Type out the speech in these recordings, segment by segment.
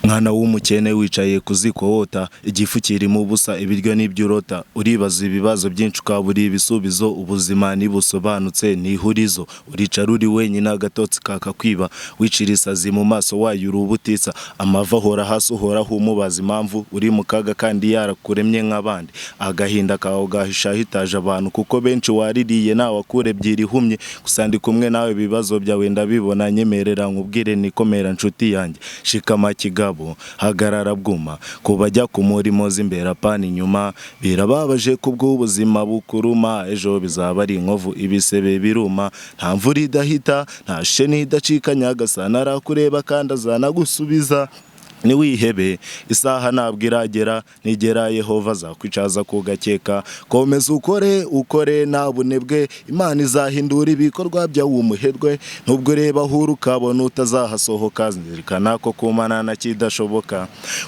Mwana w'umukene wicaye ku ziko wota, igifu kirimo ubusa ibiryo n'ibyurota, uribaza ibibazo byinshi ukabura ibisubizo, ubuzima ntibusobanutse ni ihurizo, uricara uri wenyine agatotsi kakakwiba, wicira isazi mu maso wayo urubutitsa, amava ahora hasi uhoraho umubaza impamvu, uri mu kaga kandi yarakuremye nk'abandi, agahinda kawe gahisha hitaje abantu, kuko benshi waririye nawe akurebye irihumye, gusa ndi kumwe nawe ibibazo byawe ndabibona, nyemerera nkubwire nikomera nshuti yanjye, shikama kigabo hagarara bwuma, kubajya ku murimo z'imbere apana inyuma, birababaje kubw'ubuzima bukuruma, ejo bizaba ari inkovu ibisebe biruma, nta mvura idahita nta sheni idacika, nyagasani arakureba kandi azanagusubiza, niwihebe isaha ntabwo iragera, nigera Yehova azakwicaza ku gakeka, komeza ukore nta bunebwe, Imana izahindura ibikorwa byawe umuherwe, nubwo ureba ahura ukabona utazahasohoka, zirikana ko kumana na kidashoboka,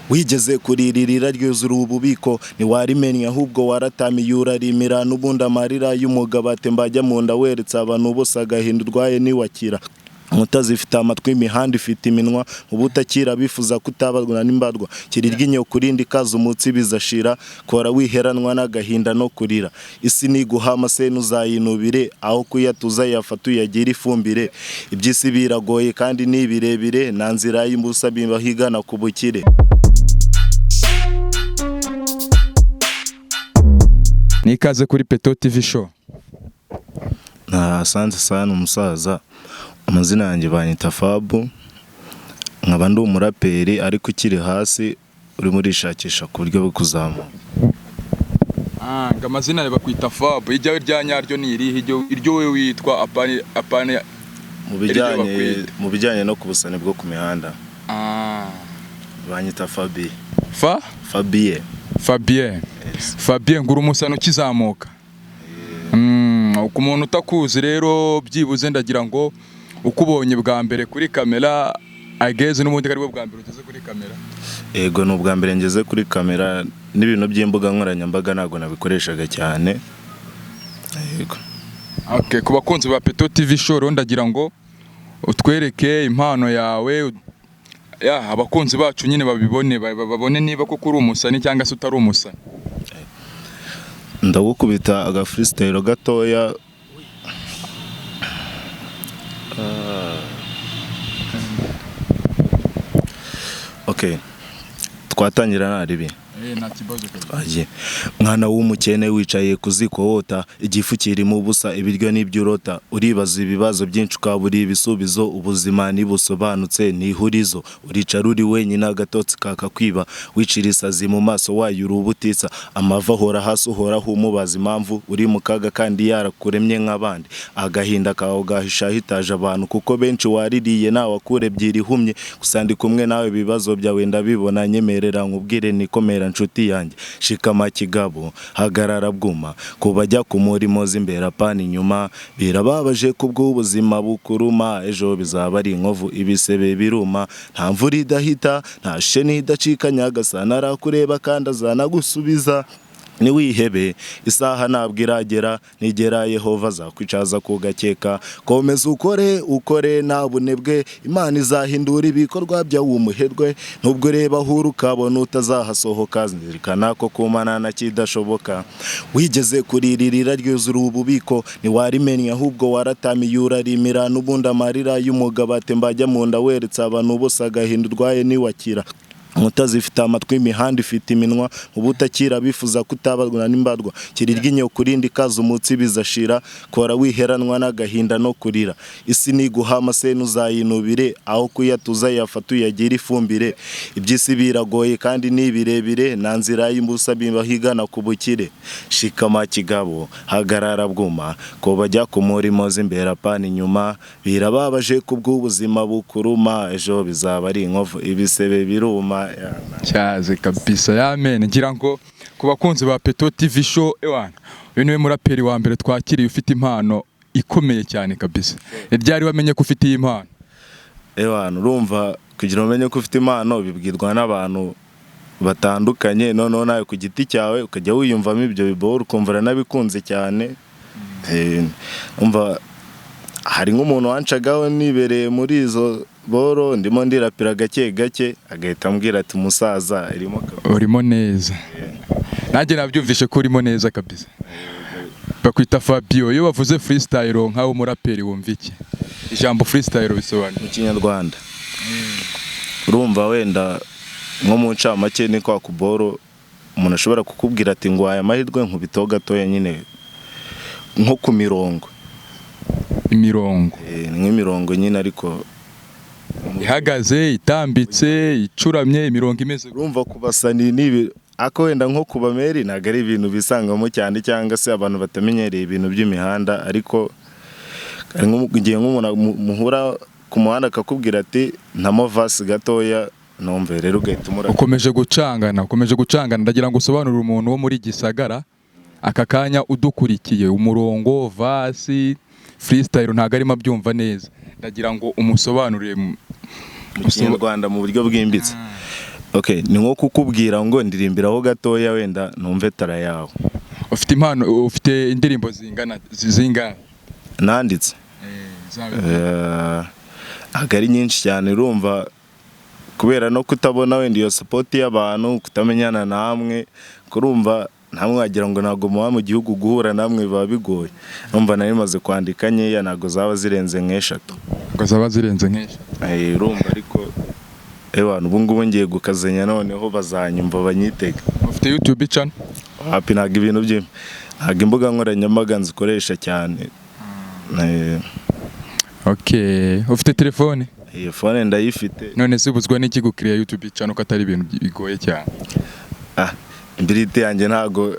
wigeze kuriririra ryuzura ububiko, ntiwarimenya ahubwo waratamiye urarimira, n'ubundi amarira y'umugabo atemba ajya mu nda, weretse abantu bose agahinda urwaye niwakira, inkuta zifite amatwi, imihanda ifite iminwa, ubutakira bifuza kutabagura n'imbarwa, kirirya inyo kurindi kaza umutsi bizashira, kora wiheranwa n'agahinda no kurira, isi niguha amaseno uzayinubire, aho kuyatuza yafata uyagira ifumbire, iby'isi biragoye kandi ni birebire, nta nzira y'imbusa bibahigana ku bukire. Nikaze kuri Peto TV show. Asante sana umusaza, amazina yanjye banyita Fabu, nkaba ndi umuraperi ariko ukiri hasi urimo urishakisha ku buryo bwo kuzamuka. Amazina yawe bakwita Fabu, ijyawe rya nyaryo ni irihe, iryo we witwa apane mu bijyanye no ku busani bwo ku mihanda. Banyita Fabien. Fabien ngura umusano ukizamuka. Ku muntu utakuzi rero byibuze ndagira ngo ukubonye bwa mbere kuri kamera, ageze n'ubundi ari bwo bwa mbere ugeze kuri kamera. Ego ni ubwa mbere ngeze kuri kamera, n'ibintu by'imbuga nkoranyambaga ntabwo nabikoreshaga cyane. Yego. Okay, ku bakunzi ba Peto TV show ndagira ngo utwereke impano yawe, abakunzi bacu nyine babone niba koko uri umusani cyangwa se utari umusani. Ndagukubita aga freestyle gatoya. Okay, twatangira naribi. Mwana w'umukene wicaye ku ziko wota, igifu kirimo ubusa ibiryo n'ibyurota, uribaza ibibazo byinshi ukabura ibisubizo, ubuzima ntibusobanutse ni ihurizo, uricara uri wenyine agatotsi kakakwiba, wicira isazi mu maso wayo urubutitsa, amava ahora hasi uhoraho umubaza impamvu, uri mu kaga kandi yarakuremye nk'abandi, agahinda kawe gahisha hitaje abantu, kuko benshi waririye nawe akurebye irihumye, gusa ndi kumwe nawe ibibazo byawe ndabibona, nyemerera nkubwire nikomera nshuti yanjye, shikama kigabo hagarara bwuma, kubajya ku murimo z'imbere apana inyuma, birababaje kubw'ubuzima bukuruma, ejo bizaba ari inkovu ibisebe biruma, nta mvura idahita nta sheni idacika, nyagasani arakureba kandi azanagusubiza, niwihebe isaha ntabwo iragera, nigera Yehova azakwicaza ku gakeka, komeza ukore nta bunebwe, Imana izahindura ibikorwa byawe umuherwe, nubwo ureba ahura ukabona utazahasohoka, zirikana ko kumana na kidashoboka, wigeze kuriririra ryuzura ububiko, ntiwarimenya ahubwo waratamiye urarimira, n'ubundi amarira y'umugabo atemba ajya mu nda, weretse abantu bose agahinda urwaye niwakira, inkuta zifite amatwi, imihanda ifite iminwa, ubutakira bifuza kutabagura n'imbarwa, kirirya inyo kurindi kaza umutsi bizashira, kora wiheranwa n'agahinda no kurira, isi niguha amaseno uzayinubire, aho kuyatuza yafata uyagira ifumbire, iby'isi biragoye kandi ni birebire, nta nzira y'imbusa bibahigana ku bukire, shikama kigabo hagarara bwuma, ko bajya ku murimo z'imbere apana inyuma, birababaje kubw'ubuzima bukuruma, ejo bizaba ari inkovu ibisebe biruma. Cyaze kabisa yamen. Ngira ngo ku bakunzi ba Peto TV show, uyu niwe muraperi wa mbere twakiriye ufite impano ikomeye cyane kabisa. Ryari wamenye ko ufite iyi mpano? Urumva kugira umenye ko ufite impano bibwirwa n'abantu batandukanye, noneho nawe ku giti cyawe ukajya wiyumvamo ibyo bibora ukumva nabikunze cyane. Umva hari nk'umuntu wanshagaho nibereye muri izo boro ndimo ndirapira gake gake agahita ambwira ati umusaza irimo kabisa. urimo neza nanjye nabyumvishe ko urimo neza kabisa. Bakwita Fabio, iyo bavuze freestyle nkaho umuraperi wumva iki? Ijambo freestyle bisobanura mu Kinyarwanda. Urumva wenda nko mu ncamake ni kwa kuboro umuntu ashobora kukubwira ati ngo aya mahirwe nkubito gatoya nyine nko ku mirongo. Imirongo Ni nk'imirongo nyine ariko ihagaze, itambitse, icuramye, imirongo imeze. urumva kubasani nibi ako wenda nko kuba meri ntago ari ibintu bisangamo cyane cyangwa se abantu batamenyereye ibintu by'imihanda, ariko ngiye nk'umuntu muhura ku muhanda akakubwira ati ntamo vasi gatoya numve rero ugahita umura. Ukomeje gucangana ndagira ngo usobanurire umuntu wo muri Gisagara aka kanya udukurikiye umurongo vasi freestyle ntago arimo abyumva neza, ndagira ngo umusobanurire mu Kinyarwanda mu buryo bwimbitse. Okay, ni nko kukubwira ngo ndirimbiraho gatoya wenda numve tara yawe. Ufite impano, ufite indirimbo zingana Nanditse agari nyinshi cyane, urumva kubera no kutabona wenda iyo support y'abantu, kutamenyana namwe, kurumva namwe wagira ngo ntago muba mu gihugu guhura namwe biba bigoye. Urumva nari maze kwandika nkeya ntago zaba zirenze nk'eshatu. Urumva ariko abantu ubu ngubu ngiye gukazanya noneho bazanyumva banyitega. Ufite YouTube channel? Happy ntago ibintu bye. Ntago imbuga nkoranyambaga nzikoresha cyane. Okay, ufite telefone? Iyo phone ndayifite. None se ubuzwa n'iki gukiriya YouTube channel ko atari ibintu bigoye cyane? Imbirite yanjye ntago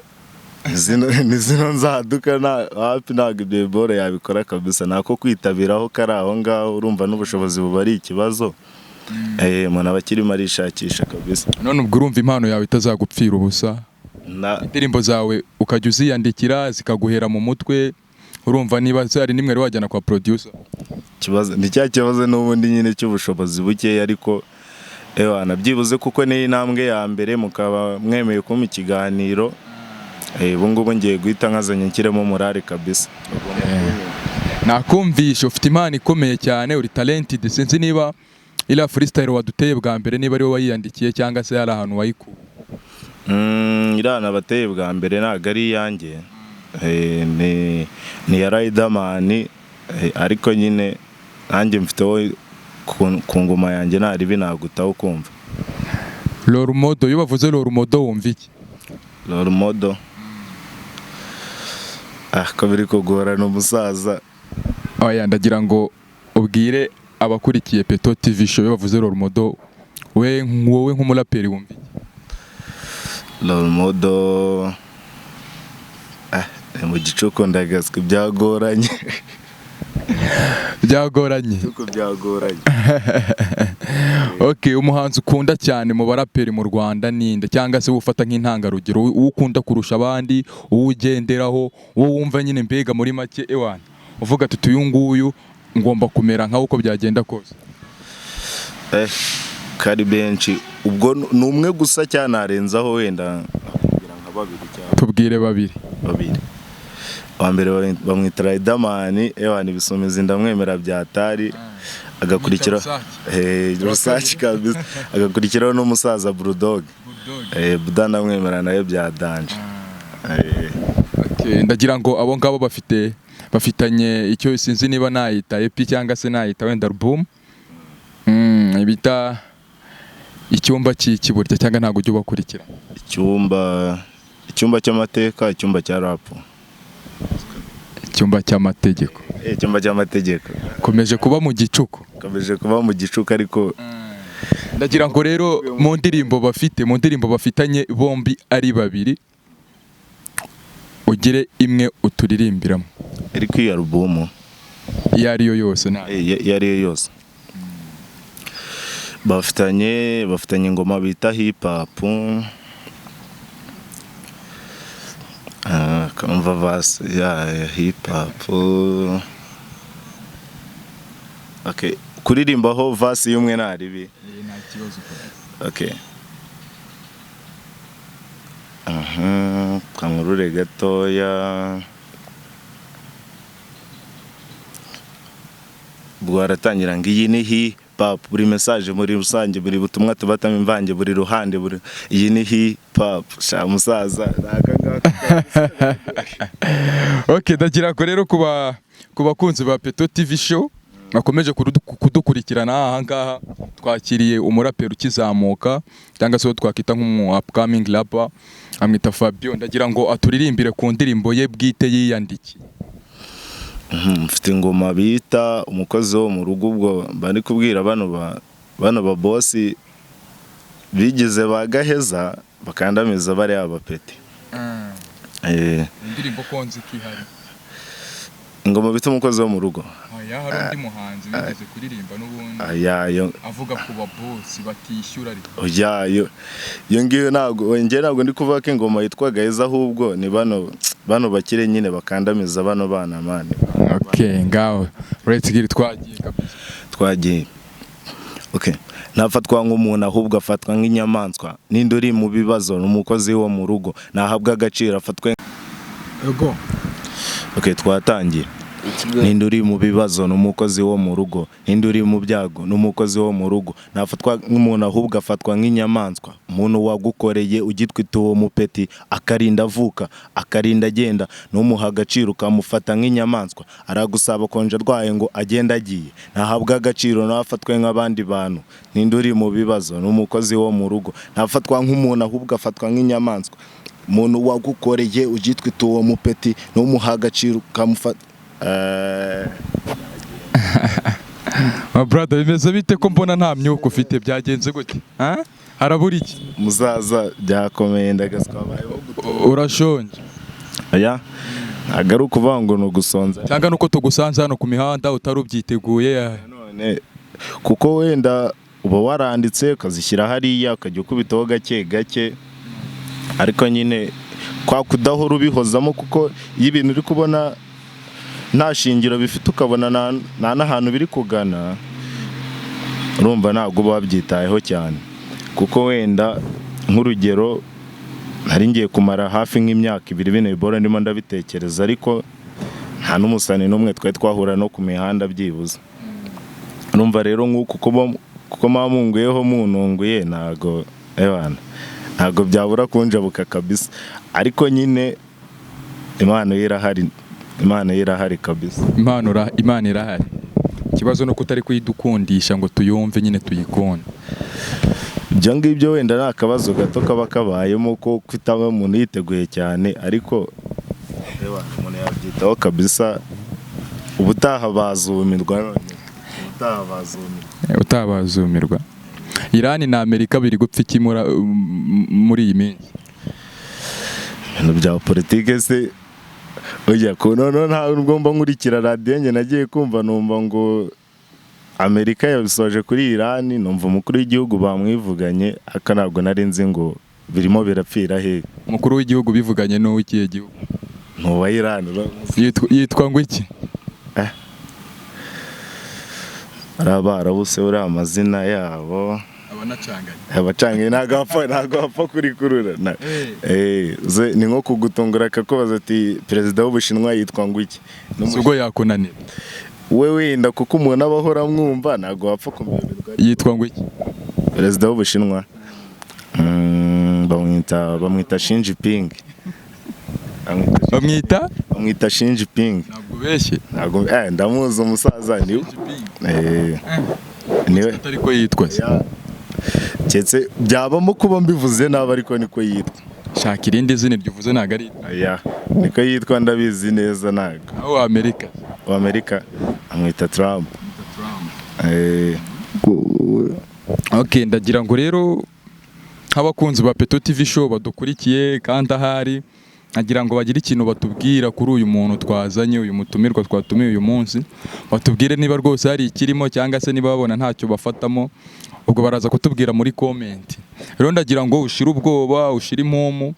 zino nzaduka happy ntago ibyo boro yabikora kabisa, nako kwitabiraho kari aho ngaho, urumva n'ubushobozi buba ari ikibazo. Umuntu aba akirimo arishakisha kabisa. None ubwo urumva impano yawe itazagupfira ubusa? Indirimbo zawe ukajya uziyandikira zikaguhera mu mutwe, urumva niba zari nimwe rero wajyana kwa producer? Ni cya kibazo n'ubundi nyine cy'ubushobozi buke, ariko nabyibuze kuko ni intambwe ya mbere mukaba mwemeye kumpa ikiganiro. Ubu ngubu ngiye guhita nkazanye nkiremo morale kabisa. Nakumvisha ufite impano ikomeye cyane, uri talented. Sinzi niba ila freestyle waduteye bwa mbere niba ari wowe wayiyandikiye cyangwa se hari ahantu wayikuye. Irana bateye bwa mbere ntago ari iyanjye. Ni ya Riderman, ariko nyine nanjye mfiteho ku ngoma yanjye ntari binagutaho kumva. Role model, iyo bavuze role model wumva iki? Role model ko biri kugorana umusaza. Oya, ndagira ngo ubwire abakurikiye Peto TV show iyo bavuze role model wowe nk'umuraperi wumva iki? Role model mu gicuko ndagaswe byagoranye. Okay, umuhanzi ukunda cyane mu baraperi mu Rwanda ninde, cyangwa se ufata nk'intangarugero, uwo ukunda kurusha abandi, uwo ugenderaho, uwo wumva nyine mbega muri make ewana uvuga ati uyu nguyu ngomba kumera nkaho uko byagenda kose? Kari benshi, ubwo ni umwe gusa cyane arenzaho wenda kugira nka babiri cyane. Tubwire babiri. Wa mbere bamwita Riderman, ibisumizi ndamwemera byatari, agakurikira Rusaki kabisa, agakurikiraho n'umusaza Bulldog. Buda ndamwemera nayo byadanje. Okay, ndagira ngo abo ngabo bafitanye icyo sinzi niba nayita EP cyangwa se nayita wenda album. Bita icyumba cy'ikiburya cyangwa ntago ujya ubakurikira? Icyumba cy'amateka, icyumba cya rap. Icyumba cy'amategeko. Icyumba cy'amategeko. Komeje kuba mu gicuko. Ariko ndagira ngo rero mu ndirimbo bafitanye bombi ari babiri, ugire imwe uturirimbiramo. Ariko iyi album iyo ariyo yose yose bafitanye ingoma bita hip hop. Kamva vasi ya hip hop. Okay, kuririmbaho vasi y'umwe ntaribi. Okay. Kamurure gatoya. Bwaratangira ngo iyi ni hip hop buri message muri rusange buri butumwa tubatamo imvange buri ruhande buri iyi ni hip hop sha musaza Okay, ndagira ko rero ku bakunzi ba Peto TV show bakomeje kudukurikirana aha ngaha twakiriye umuraperi ukizamuka cyangwa se twakita nk'umu upcoming rapper amwita Fabio, ndagira ngo aturirimbire ku ndirimbo ye bwite yiyandikiye. mfite ingoma bita umukozi wo mu rugo, ubwo bari kubwira bano ba boss bigize bagaheza bakandamiza bari abapeti. Indirimbo konzi kwihari ingoma bita umukozi wo mu rugo. Aya hari undi muhanzi wigeze kuririmba n'ubundi ayayo avuga ku ba boss batishyura ariko oyayo yo ngiyo ntabwo ndi kuvuga ko ingoma yitwa gaheza, ahubwo ni bano bakire nyine bakandamiza bano bana mane. Okay, ngaho let's get twagiye kabisa twagiye. Okay, nafatwa nk'umuntu ahubwo afatwa nk'inyamaswa, ninde uri mu bibazo n'umukozi wo mu rugo nahabwa agaciro afatwe. Yego. Okay, twatangiye. Ninde uri mu bibazo n'umukozi wo mu rugo, ninde uri mu byago n'umukozi wo mu rugo nafatwa nk'umuntu ahubwo afatwa nk'inyamaswa, umuntu wagukoreye ugitwita uwo mupeti akarinda avuka akarinda agenda n'umuha agaciro ukamufata nk'inyamaswa, aragusaba konje arwaye ngo agenda agiye nahabwa agaciro nafatwe nk'abandi bantu. Ninde uri mu bibazo n'umukozi wo mu rugo nafatwa nk'umuntu ahubwo afatwa nk'inyamaswa, umuntu wagukoreye ugitwita uwo mupeti n'umuha agaciro ukamufata. My brother, bimeze bite ko mbona nta myuka ufite, byagenze gute? Harabura iki? Muzaza byakomeye ndagaswa bayo. Urashonje? Aya agaruka uvuga ngo no gusonza cyangwa nuko tugusanze hano ku mihanda utarubyiteguye none kuko wenda uba waranditse ukazishyira hariya ukajya ukubitaho gake gake, ariko nyine kwa kudahora ubihozamo, kuko iyo ibintu uri kubona nta shingiro bifite ukabona nta n'ahantu biri kugana, urumva ntabwo uba wabyitayeho cyane. Kuko wenda nk'urugero nari ngiye kumara hafi nk'imyaka 2 bine bibora ndimo ndabitekereza, ariko nta n'umusani n'umwe twari twahura no ku mihanda byibuze. Urumva rero nk'uko kuko mamunguyeho mununguye ntago byabura kunjabuka kabisa, ariko nyine Imana irahari kabisa. Imana irahari. Ikibazo no kutari kuyidukundisha ngo tuyumve nyine tuyikonde. Ibyo ngibyo wenda nta kabazo gato kaba kabayemo ko kwitaba umuntu yiteguye cyane, ariko umuntu yabyitaho kabisa. Ubutaha bazumirwa utabazumirwa. Irani na Amerika biri gupfa iki muri iyi minsi? Ibintu bya politike se oya ko nta ngomba nkurikira radio nge nagiye kumva numva ngo Amerika yabisoje kuri Irani, numva umukuru w'igihugu bamwivuganye, aka ntabwo nari nzi ngo birimo birapfira he. Umukuru w'igihugu bivuganye no w'ikiye gihugu? No wa Irani yitwa ngo iki? Arabuse uri amazina yabo abacanganye ntago wapfa kuri kurura. Ni nko kugutungura akakubaza ati perezida w'Ubushinwa yitwa ngo iki? Ubwo yakunanira we wenda kuko umuntu abahora amwumva ntago wapfa kumenyerwa. Yitwa ngo iki perezida w'Ubushinwa? Bamwita Xi Jinping. Bamwita Xi Jinping. Ntabwo beshye? Ntabwo ndamuzi umusaza niwe atari ko yitwa se. Cyetse byabamo kuba mbivuze nabi, ariko niko yitwa. Shaka irindi zina ryuvuze ntago ari. Niko yitwa ndabizi neza ntago. Aho Amerika amwita Trump. Okay, ndagira ngo rero nk'abakunzi ba Peto TV show badukurikiye kandi ahari, nagira ngo bagire ikintu batubwira kuri uyu muntu twazanye, uyu mutumirwa twatumiye uyu munsi, batubwire niba rwose hari ikirimo cyangwa se niba babona ntacyo bafatamo, ubwo baraza kutubwira muri comment. Rero ndagira ngo ushire ubwoba, ushire impumu,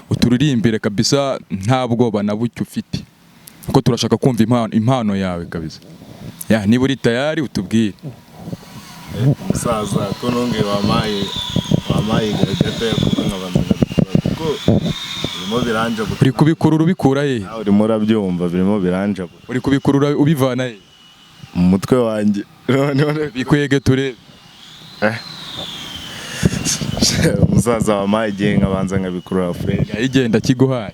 uturirimbire kabisa nta bwoba na bucyo ufite, kuko turashaka kumva impano yawe kabisa. Niba uri tayari utubwire. Musaza ko nongeye wamaye gato yakuko nk'abantu kuko birimo biranja. Uri kubikurura ubikura he? Urimo urabyumva birimo biranja. Uri kubikurura ubivana he? mu mutwe wanjye none bikwege turebe. umusaza wampaye igihe nkabanza nkabikurura fresh Yayigenda kiguhaye.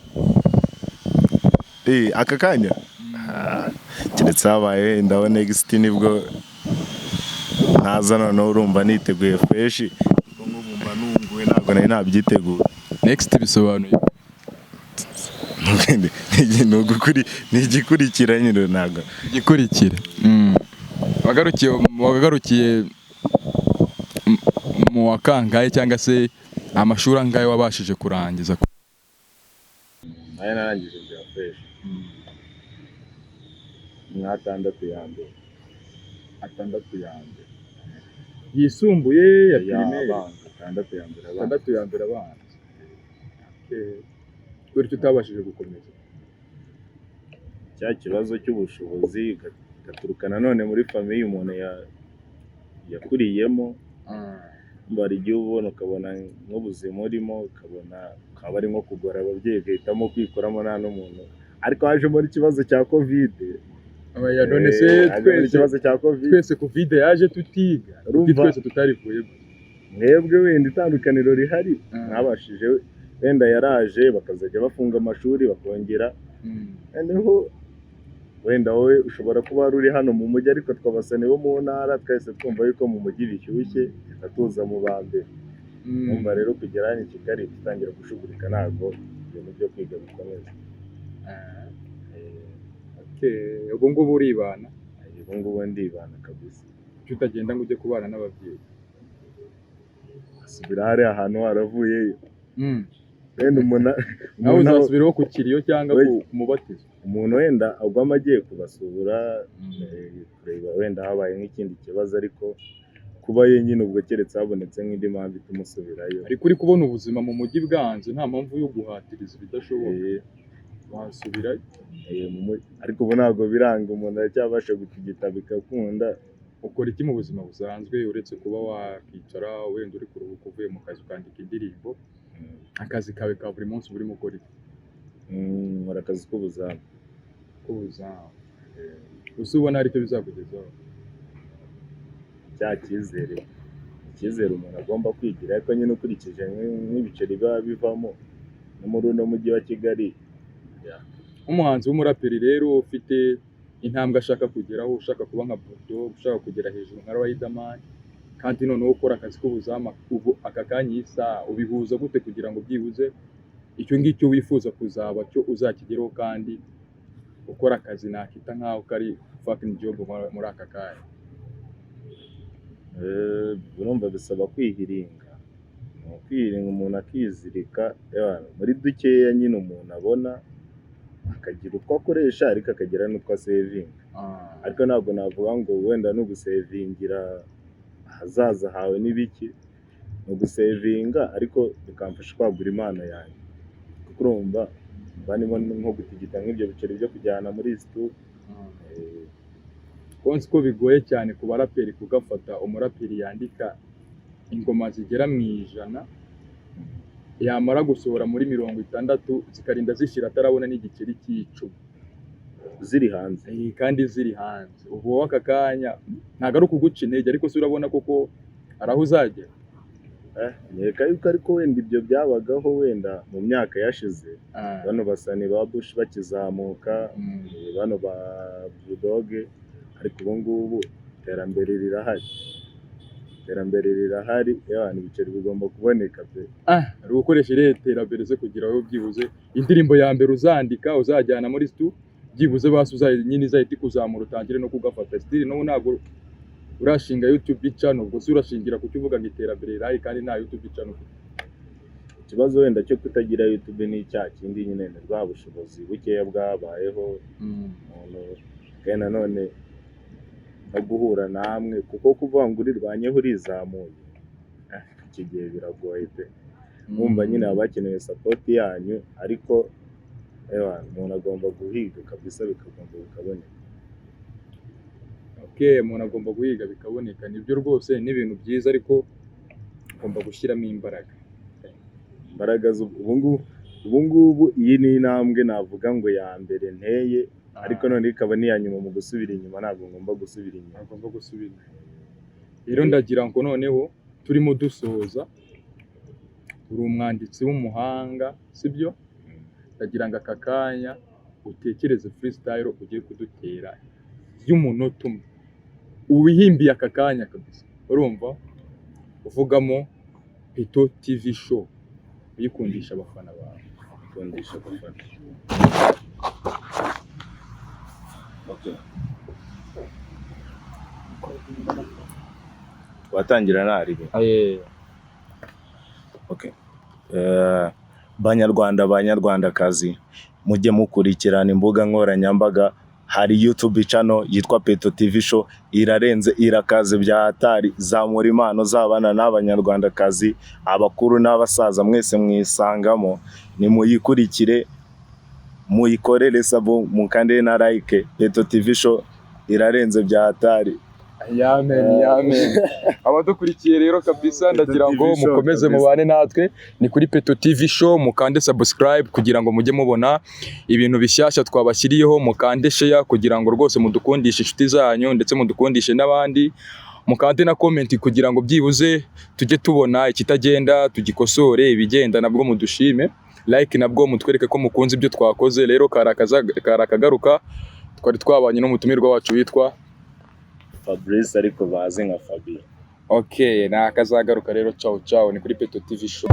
aka kanya keretse habaye ndaho next nibwo ntaza noneho urumva niteguye fresh kuko nk'ubu mba nunguwe ntabwo nari nabyiteguye. Next bisobanuye ni igikurikira nyine ntabwo igikurikire. Wagarukiye mu wa kangahe cyangwa se amashuri angahe wabashije kurangiza? aya narangije bya fresh mwatandatu ya mbere yisumbuye ya primaire. atandatu ya mbere abanza. Kubera icyo utabashije gukomeza cya kibazo cy'ubushobozi gaturuka nanone muri famiye umuntu yakuriyemo. Bari igihe ubona ukabona nk'ubuzima urimo ukabona ukaba ari nko kugora ababyeyi ugahitamo kwikoramo nta n'umuntu, ariko hajemo ikibazo cya kovide. None se twese kovide yaje tutiga twese tutarivuye. Mwebwe wenda itandukaniro rihari mwabashije wenda yaraje bakazajya bafunga amashuri bakongera noneho wenda wowe ushobora kuba wari uri hano mu mujyi ariko twabasane bo mu ntara twese twumva yuko mu mujyi bishyushye tuza mu ba mbere. Numva rero kugera hano i Kigali dutangira gushugurika ntabwo ibintu byo kwiga bikomeza. Ubwo ngubu uribana? Ubu ngubu ndibana kabisa. Kuki utagenda ngo ujye kubana n'ababyeyi? Asubira hari ahantu waravuyeyo. Wenda umuntu uzasubiraho ku kiriyo cyangwa ku mubatizo? Umuntu wenda agwamo agiye kubasura kureba wenda habaye nk'ikindi kibazo, ariko kuba yenyine ubwo keretse habonetse nk'indi mpamvu itumusubirayo. Ariko uri kubona ubuzima mu mujyi bwanze nta mpamvu yo guhatiriza ibidashoboka. Wasubirayo ariko ubu ntabwo biranga, umuntu aracyabasha gutigita bigakunda. Ukora iki mu buzima busanzwe uretse kuba wakicara wenda uri kuruhuka uvuye mu kazi ukandika indirimbo? Akazi kawe ka buri munsi urimo ukora iki? Nkora akazi k'ubuzamu. Gusa ubona hari icyo bizakugezaho? Cya icyizere umuntu agomba kwigira, ariko nyine ukurikije nk'ibiceri biba bivamo no muri uno mujyi wa Kigali. Nk'umuhanzi w'umuraperi rero ufite intambwe ashaka kugeraho, ushaka kuba nka Budo, ushaka kugera hejuru nka Riderman, kandi noneho ukora akazi k'ubuzamu ubu aka kanya isa ubihuza gute kugira ngo byibuze icyo ngicyo wifuza kuzaba cyo uzakigeraho kandi ukora akazi nakita nkaho kari fucking job muri aka kanya? Urumva bisaba kwihiringa umuntu akizirika muri dukeya nyine umuntu abona akagira utwo akoresha ariko akagira n'utwo asevinga. Ariko ntabwo navuga ngo wenda no gusevingira ahazaza hawe n'ibiki, no gusevinga ariko bikamfasha kwagura impano yanjye, kuko urumva banimo nko gutigita nk'ibyo biceri byo kujyana muri studio. Konzi ko bigoye cyane ku baraperi kugafata umuraperi yandika ingoma zigera mu 100 yamara gusohora muri 60 zikarinda zishira atarabona n'igiceri cy'icumi ziri hanze. Kandi ziri hanze ubu waka kanya ntago ari ukuguca intege, ariko se urabona koko araho uzagera? Nyeka yuko ariko wenda ibyo byabagaho wenda mu myaka yashize. Bano basani ba Bush bakizamuka, bano ba Budoge, ariko ubu ngubu iterambere rirahari y'abantu ibiceri bigomba kuboneka pe. Ari gukoresha iterambere ze kugira aho byibuze indirimbo ya mbere uzandika uzajyana muri studio byibuze basuzaye nyine izahita kuzamura utangire no kugafata style. No ntabwo urashinga YouTube channel, ubwo se urashingira ku cyuvuga ngo iterambere rirayi kandi nta YouTube channel. Ikibazo wenda cyo kutagira YouTube ni icya kindi nyine ni bwa bushobozi bukeya bwabayeho umuntu kandi none no guhura namwe, kuko kuvuga ngo urirwanyeho urizamuye iki gihe biragoye pe. Mwumva nyine abakeneye support yanyu, ariko umuntu agomba guhiga kabisa bikagomba bikaboneka. Umuntu agomba guhiga bikaboneka, nibyo rwose n'ibintu byiza, ariko ugomba gushyiramo imbaraga. Ubu ngubu iyi ni intambwe navuga ngo ya mbere nteye ariko none ikaba niya nyuma mu gusubira inyuma, ntabwo ngomba gusubira inyuma. agomba gusubira. Rero ndagira ngo noneho turimo dusoza, uri umwanditsi w'umuhanga sibyo? Ndagira ngo aka kanya utekereze freestyle ugiye kudutera y'umunota umwe, uwihimbiye aka kanya kabisa, urumva uvugamo Peto TV show uyikundisha abafana bawe. Kundisha abafana. Okay. Watangira naribe. Okay. Banyarwandakazi, mujye mukurikirana imbuga nkoranyambaga. Hari YouTube channel yitwa Peto TV show, irarenze irakaze bya hatari, zamura impano z'abana n'abanyarwandakazi, abakuru n'abasaza mwese mwisangamo. Ni muyikurikire, muyikorere sabo, mukande na like. Peto TV show irarenze bya hatari. Amen. Abadukurikiye rero kabisa, ndagira ngo mukomeze mubane natwe, ni kuri Peto TV show, mukande subscribe kugira ngo mujye mubona ibintu bishyashya twabashyiriyeho, mukande share kugira ngo rwose mudukundishe inshuti zanyu ndetse mudukundishe n'abandi, mukande na comment kugira ngo byibuze tujye tubona ikitagenda tugikosore, ibigenda nabwo mudushime, like nabwo mutwereke ko mukunze ibyo twakoze. Rero karakagaruka, twari twabanye n'umutumirwa wacu witwa Fabrice ariko bazi nka Fabien. Okay, na akazagaruka rero, ciao ni kuri Peto TV show.